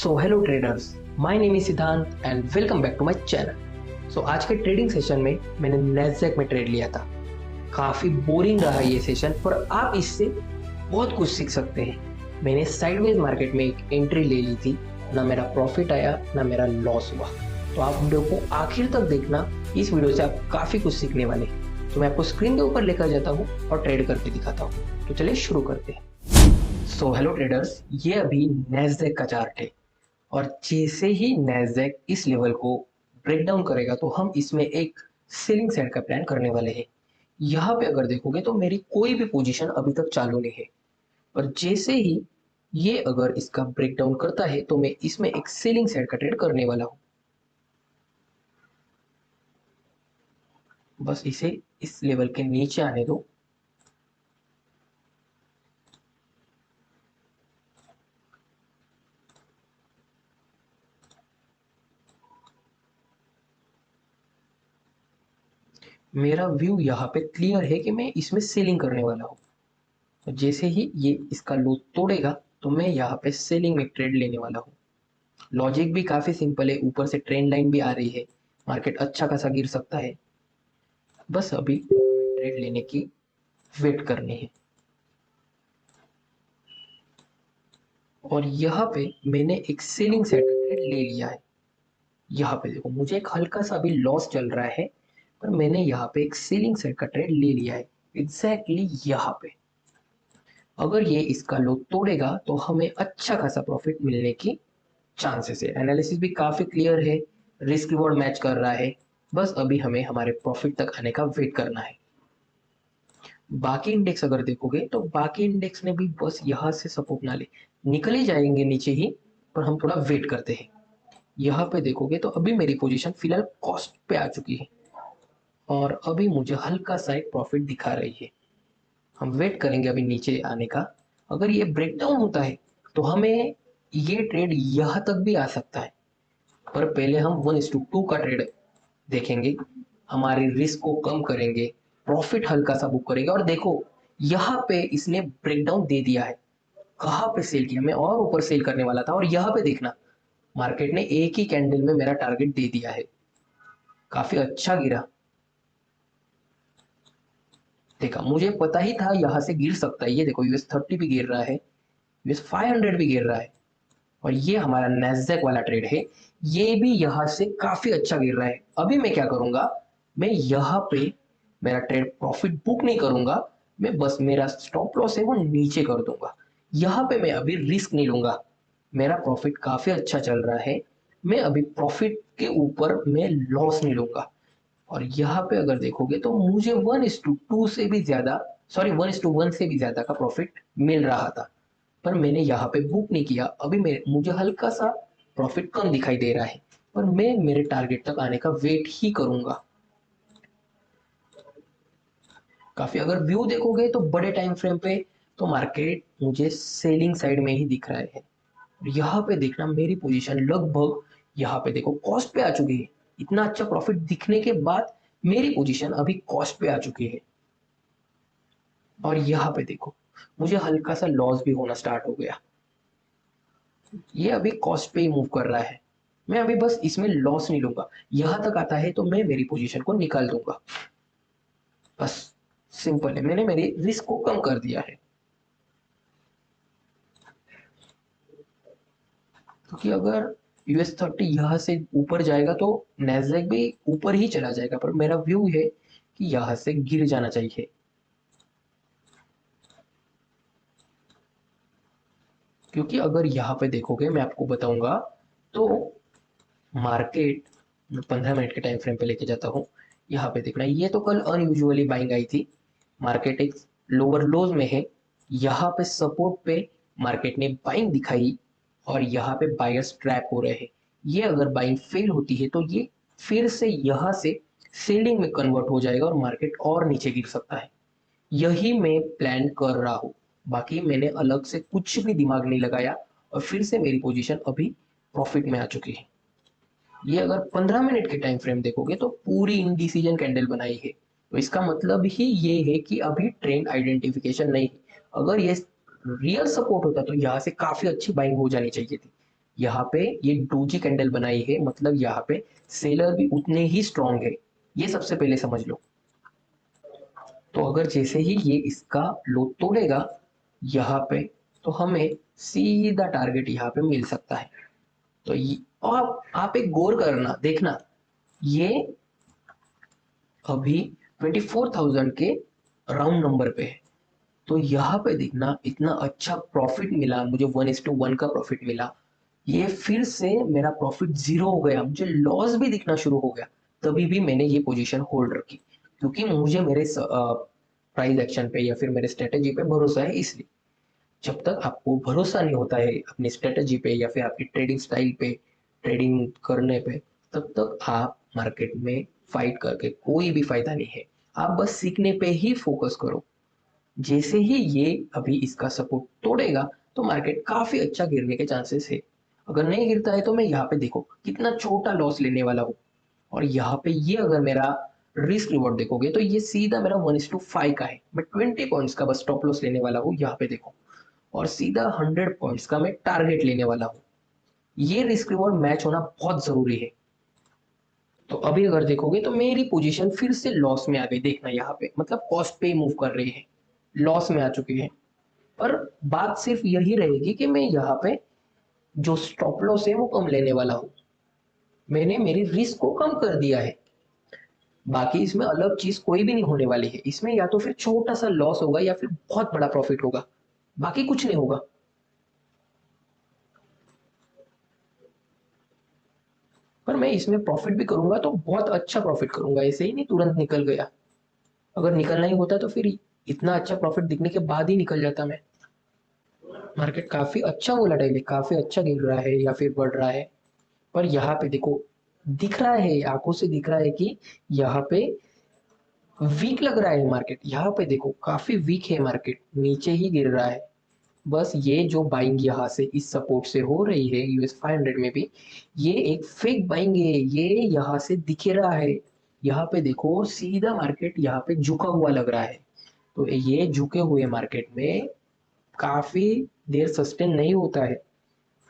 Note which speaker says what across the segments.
Speaker 1: So hello traders, my name is Siddhant and welcome back to my channel. So आज के trading session में मैंने Nasdaq में trade लिया था। काफी बोरिंग रहा ये सेशन, पर आप इससे बहुत कुछ सीख सकते हैं। मैंने साइडवेज मार्केट में एक एंट्री ले ली थी, ना मेरा प्रॉफिट आया ना मेरा लॉस हुआ। तो आप वीडियो को आखिर तक देखना, इस वीडियो से आप काफी कुछ सीखने वाले हैं। तो मैं आपको स्क्रीन के ऊपर लेकर जाता हूँ और ट्रेड करके दिखाता हूँ। तो चलिए शुरू करते हैं। सो हेलो ट्रेडर्स, ये अभी नैस्डैक का चार्ट है और जैसे ही नैस्डैक इस लेवल को ब्रेक डाउन करेगा तो हम इसमें एक सेलिंग साइड का प्लान करने वाले हैं। यहाँ पे अगर देखोगे तो मेरी कोई भी पोजीशन अभी तक चालू नहीं है, और जैसे ही ये अगर इसका ब्रेक डाउन करता है तो मैं इसमें एक सेलिंग साइड का ट्रेड करने वाला हूँ। बस इसे इस लेवल के नीचे आने दो। मेरा व्यू यहाँ पे क्लियर है कि मैं इसमें सेलिंग करने वाला हूँ। तो जैसे ही ये इसका लो तोड़ेगा तो मैं यहाँ पे सेलिंग में ट्रेड लेने वाला हूँ। लॉजिक भी काफी सिंपल है, ऊपर से ट्रेंड लाइन भी आ रही है, मार्केट अच्छा खासा गिर सकता है। बस अभी ट्रेड लेने की वेट करनी है। और यहाँ पे मैंने एक सेलिंग सेट ट्रेड ले लिया है। यहाँ पे देखो, मुझे एक हल्का सा अभी लॉस चल रहा है, पर मैंने यहाँ पे एक सेलिंग सेट का ट्रेड ले लिया है एग्जैक्टली यहाँ पे। अगर ये इसका लो तोड़ेगा तो हमें अच्छा खासा प्रॉफिट मिलने की चांसेस है। एनालिसिस भी काफी क्लियर है, रिस्क रिवॉर्ड मैच कर रहा है। बस अभी हमें हमारे प्रॉफिट तक आने का वेट करना है। बाकी इंडेक्स अगर देखोगे तो बाकी इंडेक्स ने भी बस यहाँ से सपोर्ट ना ले, निकल ही जाएंगे नीचे ही, पर हम थोड़ा वेट करते हैं। यहाँ पे देखोगे तो अभी मेरी पोजीशन फिलहाल कॉस्ट पे आ चुकी है और अभी मुझे हल्का सा एक प्रॉफिट दिखा रही है। हम वेट करेंगे अभी नीचे आने का। अगर ये ब्रेकडाउन होता है तो हमें ये ट्रेड यहाँ तक भी आ सकता है, पर पहले हम 1:2 का ट्रेड देखेंगे, हमारी रिस्क को कम करेंगे, प्रॉफिट हल्का सा बुक करेंगे। और देखो, यहाँ पे इसने ब्रेकडाउन दे दिया है। कहाँ पे सेल किया, मैं और ऊपर सेल करने वाला था, और यहाँ पे देखना मार्केट ने एक ही कैंडल में मेरा टारगेट दे दिया है। काफी अच्छा गिरा। देखा, मुझे पता ही था यहाँ से गिर सकता है। ये देखो, US 30 भी गिर रहा है, US 500 भी गिर रहा है। और ये हमारा नैस्डैक वाला ट्रेड है, ये भी यहाँ से काफी अच्छा गिर रहा है। अभी मैं क्या करूंगा, मैं यहाँ पे मेरा ट्रेड प्रॉफिट बुक नहीं करूंगा, मैं बस मेरा स्टॉप लॉस है वो नीचे कर दूंगा। यहाँ पे मैं अभी रिस्क नहीं लूंगा। मेरा प्रॉफिट काफी अच्छा चल रहा है, मैं अभी प्रॉफिट के ऊपर मैं लॉस नहीं लूंगा। और यहाँ पे अगर देखोगे तो मुझे 1:2 से भी ज्यादा, सॉरी 1:1 से भी ज्यादा का प्रॉफिट मिल रहा था, पर मैंने यहाँ पे बुक नहीं किया। अभी मुझे हल्का सा प्रॉफिट कम दिखाई दे रहा है, पर मैं मेरे टारगेट तक आने का वेट ही करूंगा। काफी अगर व्यू देखोगे तो बड़े टाइम फ्रेम पे तो मार्केट मुझे सेलिंग साइड में ही दिख रहा है। यहाँ पे देखना, मेरी पोजीशन लगभग यहाँ पे देखो कॉस्ट पे आ चुकी है। इतना अच्छा प्रॉफिट दिखने के बाद मेरी पोजीशन अभी कॉस्ट पे आ चुकी है। और यहाँ पे देखो, मुझे हल्का सा लॉस भी होना स्टार्ट हो गया। ये अभी कॉस्ट पे ही मूव कर रहा है, मैं अभी बस इसमें लॉस नहीं लूंगा। यहां तक आता है तो मैं मेरी पोजीशन को निकाल दूंगा। बस सिंपल है, मैंने मेरी रिस्क को कम कर दिया है। क्योंकि अगर US 30 यहाँ से ऊपर जाएगा तो नैस्डैक भी ऊपर ही चला जाएगा, पर मेरा व्यू है कि यहाँ से गिर जाना चाहिए। क्योंकि अगर यहाँ पे देखोगे, मैं आपको बताऊंगा, तो मार्केट 15 मिनट के टाइम फ्रेम पे लेके जाता हूँ। यहाँ पे देखना, ये तो कल अनयूजुअली बाइंग आई थी, मार्केट एक लोअर लोज में है। यहाँ पे सपोर्ट पे मार्केट ने बाइंग दिखाई और यहाँ पे बायर्स ट्रैप हो रहे हैं। ये अगर बाइंग फेल होती है तो ये फिर से यहाँ से सेलिंग में कन्वर्ट हो जाएगा और मार्केट और नीचे गिर सकता है। यही मैं प्लान कर रहा हूँ, बाकी मैंने अलग से कुछ भी दिमाग नहीं लगाया, और फिर से मेरी पोजीशन अभी प्रॉफिट में आ चुकी है। ये अगर 15 मिनट के टाइम फ्रेम देखोगे तो पूरी इंडिसीजन कैंडल बनाई है, तो इसका मतलब ही ये है कि अभी ट्रेंड आइडेंटिफिकेशन नहीं है। अगर ये रियल सपोर्ट होता तो यहाँ से काफी अच्छी बाइंग हो जानी चाहिए थी। यहाँ पे ये डोजी कैंडल बनाई है, मतलब यहाँ पे सेलर भी उतने ही स्ट्रांग है, ये सबसे पहले समझ लो। तो अगर जैसे ही ये इसका लो तोड़ेगा यहाँ पे, तो हमें सीधा टारगेट यहाँ पे मिल सकता है। तो ये, और आप एक गौर करना, देखना ये अभी 24,000 के राउंड नंबर पे है। तो यहाँ पे देखना इतना अच्छा प्रॉफिट मिला मुझे, 1:1 का प्रॉफिट मिला। ये फिर से मेरा प्रॉफिट जीरो हो गया, मुझे लॉस भी दिखना शुरू हो गया। तभी भी मैंने ये पोजीशन होल्ड रखी, क्योंकि मुझे मेरे प्राइस एक्शन पे या फिर मेरे स्ट्रेटेजी पे भरोसा है। इसलिए जब तक आपको भरोसा नहीं होता है अपनी स्ट्रेटेजी पे या फिर आपकी ट्रेडिंग स्टाइल पे, ट्रेडिंग करने पे, तब तक आप मार्केट में फाइट करके कोई भी फायदा नहीं है। आप बस सीखने पे ही फोकस करो। जैसे ही ये अभी इसका सपोर्ट तोड़ेगा, तो मार्केट काफी अच्छा गिरने के चांसेस है। अगर नहीं गिरता है तो मैं यहाँ पे देखो कितना छोटा लॉस लेने वाला हूँ। और यहाँ पे ये अगर मेरा रिस्क रिवॉर्ड देखोगे तो ये सीधा मेरा 1:5 का है। मैं 20 पॉइंट्स का बस स्टॉप लॉस लेने वाला हूँ यहाँ पे देखो, और सीधा 100 पॉइंट्स का मैं टारगेट लेने वाला हूँ। ये रिस्क रिवॉर्ड मैच होना बहुत जरूरी है। तो अभी अगर देखोगे तो मेरी पोजीशन फिर से लॉस में आ गई, देखना यहाँ पे मतलब कॉस्ट पे मूव कर रही है, लॉस में आ चुकी है। पर बात सिर्फ यही रहेगी कि मैं यहाँ पे जो स्टॉप लॉस है वो कम लेने वाला हूँ, मैंने मेरी रिस्क को कम कर दिया है। बाकी इसमें अलग चीज कोई भी नहीं होने वाली है, इसमें या तो फिर छोटा सा लॉस होगा या फिर बहुत बड़ा प्रॉफिट होगा, बाकी कुछ नहीं होगा। पर मैं इसमें प्रॉफिट भी करूंगा तो बहुत अच्छा प्रॉफिट करूंगा, ऐसे ही नहीं तुरंत निकल गया। अगर निकलना ही होता तो फिर इतना अच्छा प्रॉफिट दिखने के बाद ही निकल जाता मैं। मार्केट काफी अच्छा वोलाटाइल है, काफी अच्छा गिर रहा है या फिर बढ़ रहा है। पर यहाँ पे देखो, दिख रहा है, आंखों से दिख रहा है कि यहाँ पे वीक लग रहा है मार्केट। यहाँ पे देखो काफी वीक है मार्केट, नीचे ही गिर रहा है। बस ये जो बाइंग यहाँ से इस सपोर्ट से हो रही है US 500 में भी, ये एक फेक बाइंग है, ये यहाँ से दिख रहा है। यहाँ पे देखो सीधा मार्केट यहाँ पे झुका हुआ लग रहा है। तो ये झुके हुए मार्केट में काफी देर सस्टेन नहीं होता है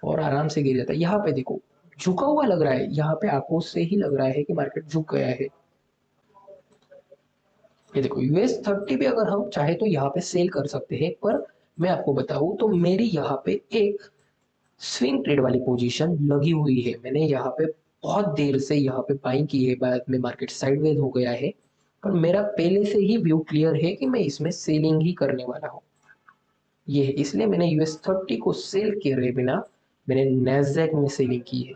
Speaker 1: और आराम से गिर जाता है। यहाँ पे देखो झुका हुआ लग रहा है, यहाँ पे आंखों से ही लग रहा है कि मार्केट झुक गया है। ये देखो US 30 पे अगर हम चाहे तो यहाँ पे सेल कर सकते हैं, पर मैं आपको बताऊं तो मेरी यहाँ पे एक स्विंग ट्रेड वाली पोजीशन लगी हुई है। मैंने यहाँ पे बहुत देर से यहाँ पे बाइंग की है, बाद में मार्केट साइडवेज हो गया है। पर मेरा पहले से ही व्यू क्लियर है कि मैं इसमें सेलिंग ही करने वाला हूँ। ये है इसलिए मैंने US 30 को सेल किए बिना मैंने नैस्डैक में सेलिंग की है।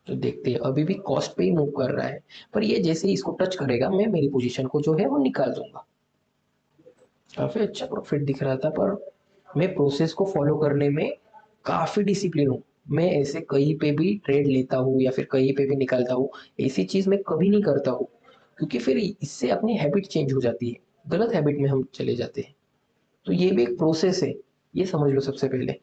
Speaker 1: तो देखते हैं, अभी भी कॉस्ट पे ही मूव कर रहा है, पर ये जैसे ही इसको टच करेगा मैं मेरी पोजीशन को जो है वो निकाल दूंगा। काफी अच्छा प्रॉफिट दिख रहा था, पर मैं प्रोसेस को फॉलो करने में काफी डिसिप्लिन हूँ। मैं ऐसे कहीं पे भी ट्रेड लेता हूँ या फिर कहीं पे भी निकालता हूँ, ऐसी चीज मैं कभी नहीं करता हूँ, क्योंकि फिर इससे अपनी हैबिट चेंज हो जाती है, गलत हैबिट में हम चले जाते हैं। तो ये भी एक प्रोसेस है, ये समझ लो सबसे पहले।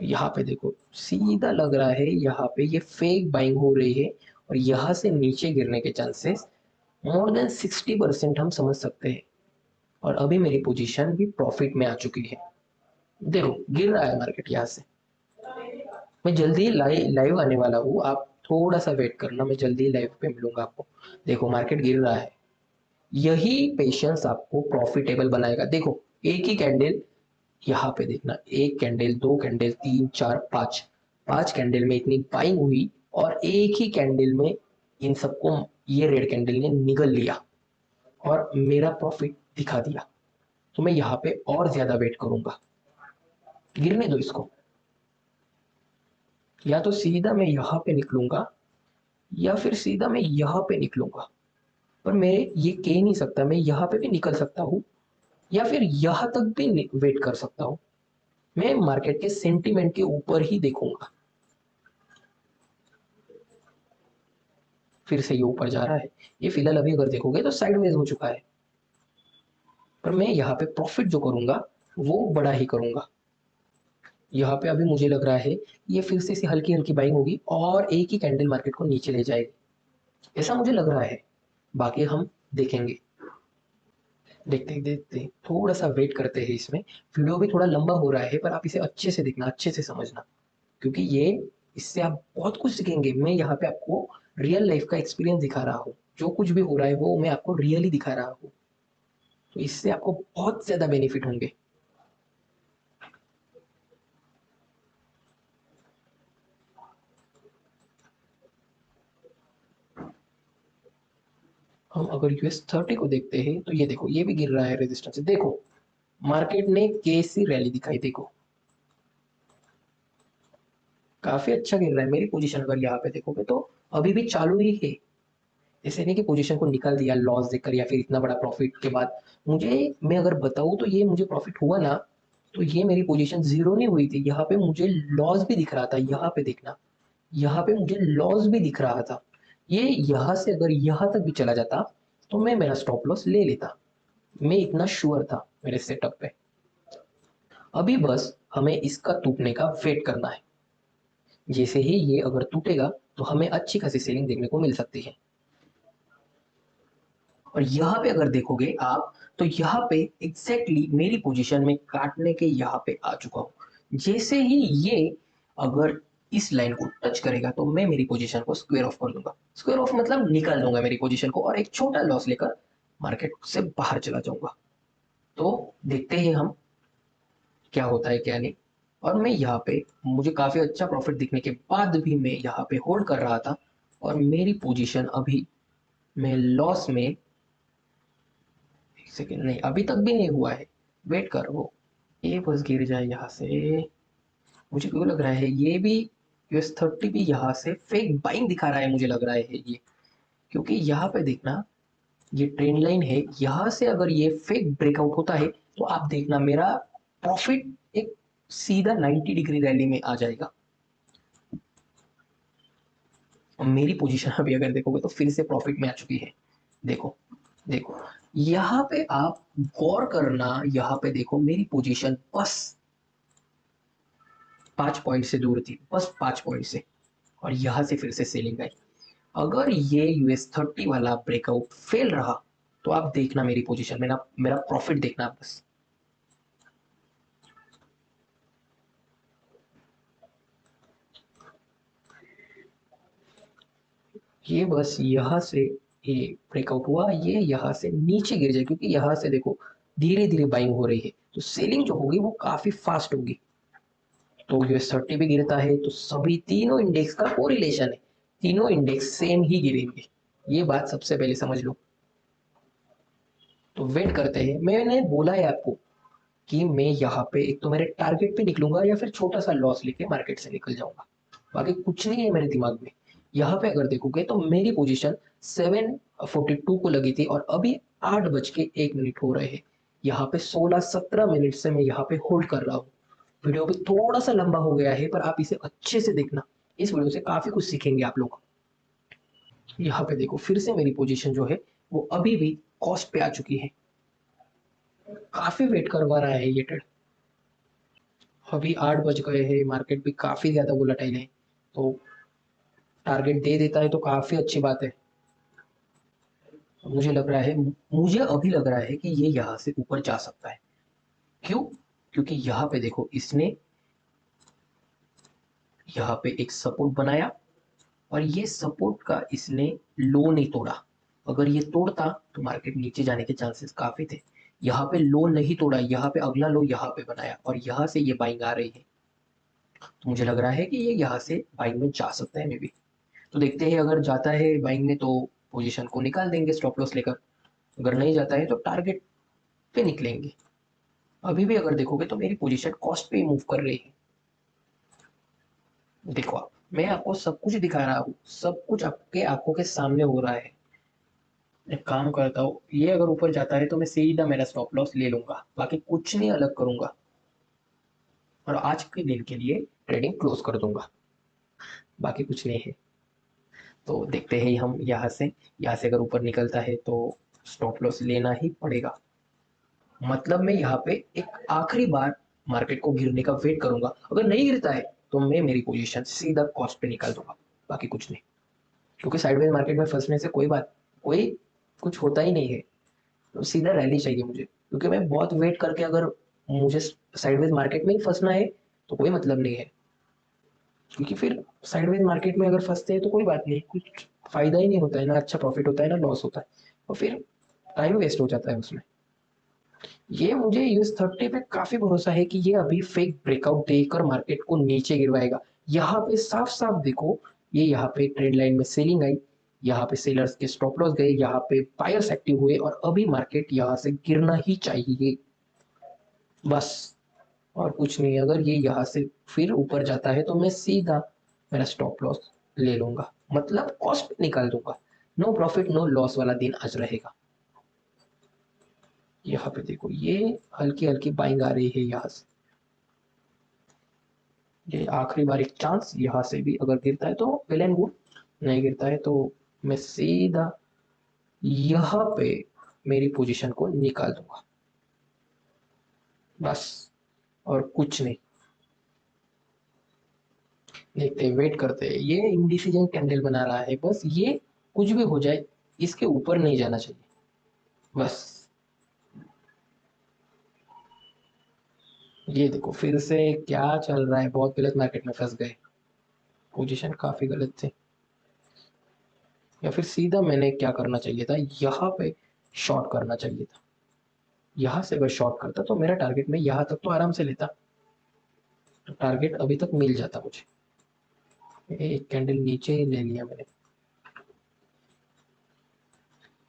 Speaker 1: यहाँ पे देखो सीधा लग रहा है यहाँ पे ये फेक बाइंग हो रही है, और यहाँ से नीचे गिरने के चांसेस मोर देन 60% हम समझ सकते हैं। और अभी मेरी पोजीशन भी प्रॉफिट में आ चुकी है। देखो गिर रहा है मार्केट यहाँ से, मैं जल्दी लाइव आने वाला हूँ, आप थोड़ा सा वेट करना, मैं जल्दी लाइव पे मिलूंगा आपको। देखो मार्केट गिर रहा है, यही पेशेंस आपको प्रॉफिटेबल बनाएगा। देखो एक ही कैंडल, यहाँ पे देखना, एक कैंडल, दो कैंडल, तीन, चार, पांच, पांच कैंडल में इतनी बाइंग हुई, और एक ही कैंडल में इन सबको ये रेड कैंडल ने निगल लिया और मेरा प्रॉफिट दिखा दिया। तो मैं यहाँ पे और ज्यादा वेट करूंगा, गिरने दो इसको। या तो सीधा मैं यहाँ पे निकलूंगा या फिर सीधा मैं यहाँ पे निकलूंगा, पर मैं ये कह नहीं सकता, मैं यहाँ पे भी निकल सकता हूँ या फिर यहाँ तक भी वेट कर सकता हूँ। मैं मार्केट के सेंटीमेंट के ऊपर ही देखूंगा। फिर से ये ऊपर जा रहा है, ये फिलहाल अभी अगर देखोगे तो साइडवेज हो चुका है, पर मैं यहाँ पे प्रॉफिट जो करूंगा वो बड़ा ही करूंगा। यहाँ पे अभी मुझे लग रहा है ये फिर से हल्की हल्की बाइंग होगी और एक ही कैंडल मार्केट को नीचे ले जाएगी, ऐसा मुझे लग रहा है, बाकी हम देखेंगे। देखते देखते थोड़ा सा वेट करते हैं इसमें। वीडियो भी थोड़ा लंबा हो रहा है पर आप इसे अच्छे से देखना, अच्छे से समझना, क्योंकि ये इससे आप बहुत कुछ सीखेंगे। मैं यहाँ पे आपको रियल लाइफ का एक्सपीरियंस दिखा रहा हूँ, जो कुछ भी हो रहा है वो मैं आपको रियली दिखा रहा हूँ, तो इससे आपको बहुत ज्यादा बेनिफिट होंगे। हम अगर US30 को देखते हैं तो ये देखो, ये भी गिर रहा है रेजिस्टेंस से। देखो मार्केट ने कैसी रैली दिखाई, देखो काफी अच्छा गिर रहा है। मेरी पोजीशन अगर यहाँ पे देखोगे तो अभी भी चालू ही है। ऐसे नहीं कि पोजीशन को निकाल दिया लॉस देकर या फिर इतना बड़ा प्रॉफिट के बाद। मुझे, मैं अगर बताऊं तो ये मुझे प्रॉफिट हुआ ना, तो ये मेरी पोजीशन जीरो नहीं हुई थी, यहाँ पे मुझे लॉस भी दिख रहा था। यहाँ पे देखना, यहाँ पे मुझे लॉस भी दिख रहा था। ये यहाँ से अगर यहाँ तक भी चला जाता तो मैं मेरा स्टॉप लॉस ले लेता। मैं इतना श्योर था मेरे सेटअप पे। अभी बस हमें इसका टूटने का वेट करना है। जैसे ही ये अगर टूटेगा तो हमें अच्छी खासी सेलिंग देखने को मिल सकती है। और यहाँ पे अगर देखोगे आप, तो यहाँ पे एग्जैक्टली मेरी पोजीशन में काटने के यहाँ पे आ चुका हूँ। जैसे ही ये अगर इस लाइन को टच करेगा तो मैं मेरी पोजीशन को स्क्वायर ऑफ कर दूंगा। स्क्वायर ऑफ मतलब निकाल दूंगा मेरी पोजीशन को और एक छोटा लॉस लेकर मार्केट से बाहर चला जाऊंगा। तो देखते हैं हम क्या होता है क्या नहीं। और मैं यहाँ पे, मुझे काफी अच्छा प्रॉफिट दिखने के बाद भी मैं यहाँ पे होल्ड कर रहा था, और मेरी पोजीशन अभी मैं लॉस में, एक सेकेंड, नहीं अभी तक भी नहीं हुआ है, वेट कर वो, ये बस गिर जाए यहाँ से। मुझे क्यों लग रहा है ये भी US30 भी यहाँ से फेक बाइंग दिखा रहा है, मुझे लग रहा है ये, क्योंकि यहाँ पे देखना, ये ट्रेंड लाइन है, यहाँ से अगर ये फेक ब्रेकआउट होता है तो आप देखना मेरा प्रॉफिट एक सीधा 90 डिग्री रैली में आ जाएगा। और मेरी पोजीशन अभी अगर देखोगे तो फिर से प्रॉफिट में आ चुकी है। देखो, देखो यहाँ पे आप गौर करना, यहाँ पे देखो मेरी पोजीशन बस 5 पॉइंट से दूर थी, बस 5 पॉइंट से, और यहाँ से फिर से सेलिंग आई। अगर ये US30 वाला ब्रेकआउट फेल रहा तो आप देखना मेरी पोजीशन, मेरा मेरा प्रॉफिट देखना बस। ये बस यहाँ से ये ब्रेकआउट हुआ, ये यहाँ से नीचे गिर जाए, क्योंकि यहाँ से देखो धीरे धीरे बाइंग हो रही है, तो सेलिंग जो होगी वो काफी फास्ट होगी। तो US30 भी गिरता है तो सभी तीनों इंडेक्स का कोरिलेशन है, तीनों इंडेक्स सेम ही गिरेंगे। ये बात सबसे पहले समझ लो। तो वेट करते हैं, मैंने बोला है आपको कि मैं यहाँ पे एक तो मेरे टारगेट पे निकलूंगा या फिर छोटा सा लॉस लेके मार्केट से निकल जाऊंगा। बाकी कुछ नहीं है मेरे दिमाग में। यहाँ पे अगर देखोगे तो मेरी पोजीशन 7:42 को लगी थी और अभी 8:01 हो रहे हैं। यहाँ पे 16-17 मिनट से मैं यहाँ पे होल्ड कर रहा हूँ। वीडियो भी थोड़ा सा लंबा हो गया है पर आप इसे अच्छे से देखना, इस वीडियो से काफी कुछ सीखेंगे आप लोग। यहाँ पे देखो फिर से मेरी पोजीशन जो है वो अभी भी कॉस्ट पे आ चुकी है। काफी वेट करवा रहा है ये ट्रेड। अभी 8 बज गए हैं, मार्केट भी काफी ज्यादा वोलेटाइल है, तो टारगेट दे देता है तो काफी अच्छी बात है। मुझे लग रहा है, मुझे अभी लग रहा है कि ये यहाँ से ऊपर जा सकता है। क्यों? क्योंकि यहाँ पे देखो इसने यहाँ पे एक सपोर्ट बनाया और ये सपोर्ट का इसने लो नहीं तोड़ा। अगर ये तोड़ता तो मार्केट नीचे जाने के चांसेस काफी थे। यहाँ पे लो नहीं तोड़ा, यहाँ पे अगला लो यहाँ पे बनाया और यहाँ से ये बाइंग आ रही है। तो मुझे लग रहा है कि ये यहाँ से बाइंग में जा सकता है मे बी। तो देखते हैं, अगर जाता है बाइंग में तो पोजीशन को निकाल देंगे स्टॉप लॉस लेकर, अगर नहीं जाता है तो टारगेट पे निकलेंगे। अभी भी अगर देखोगे तो मेरी पोजीशन कॉस्ट पे मूव कर रही है। देखो आप, मैं आपको सब कुछ दिखा रहा हूँ, सब कुछ आपके आंखों के सामने हो रहा है। एक काम करता हूँ, ये अगर ऊपर जाता है तो मैं सीधा मेरा स्टॉप लॉस ले लूंगा, बाकी कुछ नहीं अलग करूंगा, और आज के दिन के लिए ट्रेडिंग क्लोज कर दूंगा, बाकी कुछ नहीं है। तो देखते हैं हम यहाँ से अगर ऊपर निकलता है तो स्टॉप लॉस लेना ही पड़ेगा। मतलब मैं यहाँ पे एक आखिरी बार मार्केट को गिरने का वेट करूंगा, अगर नहीं गिरता है तो मैं मेरी पोजीशन सीधा कॉस्ट पे निकाल दूंगा, बाकी कुछ नहीं। क्योंकि साइडवेज मार्केट में फंसने से कोई कुछ होता ही नहीं है। तो सीधा रैली चाहिए मुझे, क्योंकि मैं बहुत वेट करके अगर मुझे साइडवेज मार्केट में ही फंसना है तो कोई मतलब नहीं है, क्योंकि फिर साइडवेज मार्केट में अगर फंसते हैं तो कोई बात नहीं, कुछ फायदा ही नहीं होता है, ना अच्छा प्रॉफिट होता है ना लॉस होता है, और फिर टाइम वेस्ट हो जाता है उसमें। ये मुझे यूएस 30 पे काफी भरोसा है कि ये अभी फेक ब्रेकआउट देकर मार्केट को नीचे गिरवाएगा। यहाँ पे साफ साफ देखो, ये यहाँ पे ट्रेड लाइन में सेलिंग आई, यहाँ पे सेलर्स के स्टॉप लॉस गए, यहाँ पे बायर्स एक्टिव हुए, और अभी मार्केट यहाँ से गिरना ही चाहिए बस, और कुछ नहीं। अगर ये यहाँ से फिर ऊपर जाता है तो मैं सीधा मेरा स्टॉप लॉस ले लूंगा, मतलब कॉस्ट निकाल दूंगा। नो प्रॉफिट नो लॉस वाला दिन आज रहेगा। यहाँ पे देखो ये हल्की हल्की बाइंग आ रही है यहाँ से, ये आखिरी बार एक चांस, यहाँ से भी अगर गिरता है तो वेल एंड गुड, नहीं गिरता है तो मैं सीधा यहाँ पे मेरी पोजीशन को निकाल दूंगा बस, और कुछ नहीं। देखते हैं, वेट करते हैं, ये इंडिसीजन कैंडल बना रहा है, बस ये कुछ भी हो जाए इसके ऊपर नहीं जाना चाहिए बस। ये देखो फिर से क्या चल रहा है, बहुत गलत मार्केट में फंस गए, पोजीशन काफी गलत थी। या फिर सीधा मैंने क्या करना चाहिए था, यहाँ पे शॉर्ट करना चाहिए था। यहाँ से अगर शॉर्ट करता तो मेरा टारगेट में यहाँ तक तो आराम से लेता, तो टारगेट अभी तक मिल जाता मुझे। एक कैंडल नीचे ही ले लिया मैंने,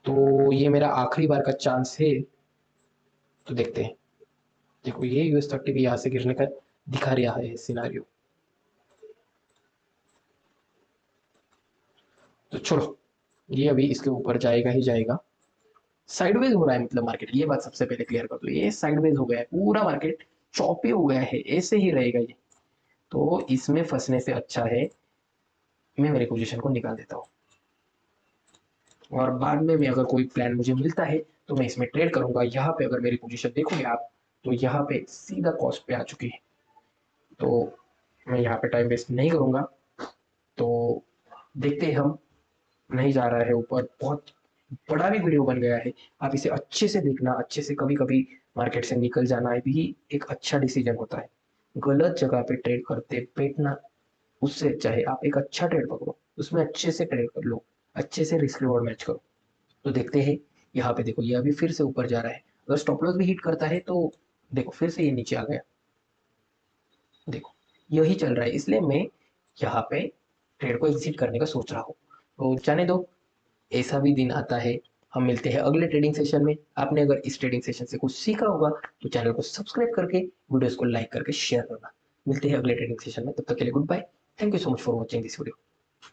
Speaker 1: तो ये मेरा आखिरी बार का चांस है। तो देखते हैं, देखो ये यूएस 30 भी यहाँ से गिरने का दिखा रहा है सिनारियो। तो छोड़ो, ये अभी इसके ऊपर जाएगा ही जाएगा। साइडवेज हो रहा है मतलब मार्केट, ये बात सबसे पहले क्लियर कर दो, ये साइडवेज हो गया है पूरा मार्केट, चौपे हो गया है, ऐसे ही रहेगा ये। तो इसमें फंसने से अच्छा है मैं मेरी पोजीशन को निकाल देता हूँ, और बाद में मैं अगर कोई प्लान मुझे मिलता है तो मैं इसमें ट्रेड करूंगा। यहाँ पे अगर मेरी पोजीशन देखोगे आप, तो यहाँ पे सीधा कॉस्ट पे आ चुकी है, तो मैं यहाँ पे टाइम वेस्ट नहीं करूंगा। तो देखते हैं हम, नहीं जा रहा है ऊपर, बहुत बड़ा भी वीडियो बन गया है, आप इसे अच्छे से देखना, अच्छे से। कभी कभी मार्केट से निकल जाना है भी एक अच्छा डिसीजन होता है, गलत जगह पे ट्रेड करते बैठना उससे अच्छा है आप एक अच्छा ट्रेड पकड़ो, उसमें अच्छे से ट्रेड कर लो, अच्छे से रिस्क रिवॉर्ड मैच करो। तो देखते हैं, यहाँ पे देखो ये अभी फिर से ऊपर जा रहा है, अगर स्टॉप लॉस भी हिट करता है तो देखो फिर से ये नीचे आ गया, देखो यही चल रहा है, इसलिए मैं यहाँ पे ट्रेड को एग्जिट करने का सोच रहा हूँ। तो जाने दो, ऐसा भी दिन आता है। हम मिलते हैं अगले ट्रेडिंग सेशन में। आपने अगर इस ट्रेडिंग सेशन से कुछ सीखा होगा तो चैनल को सब्सक्राइब करके वीडियोस को लाइक करके शेयर करना। मिलते हैं अगले ट्रेडिंग सेशन में, तब तक के लिए good bye. Thank you so much for watching this video.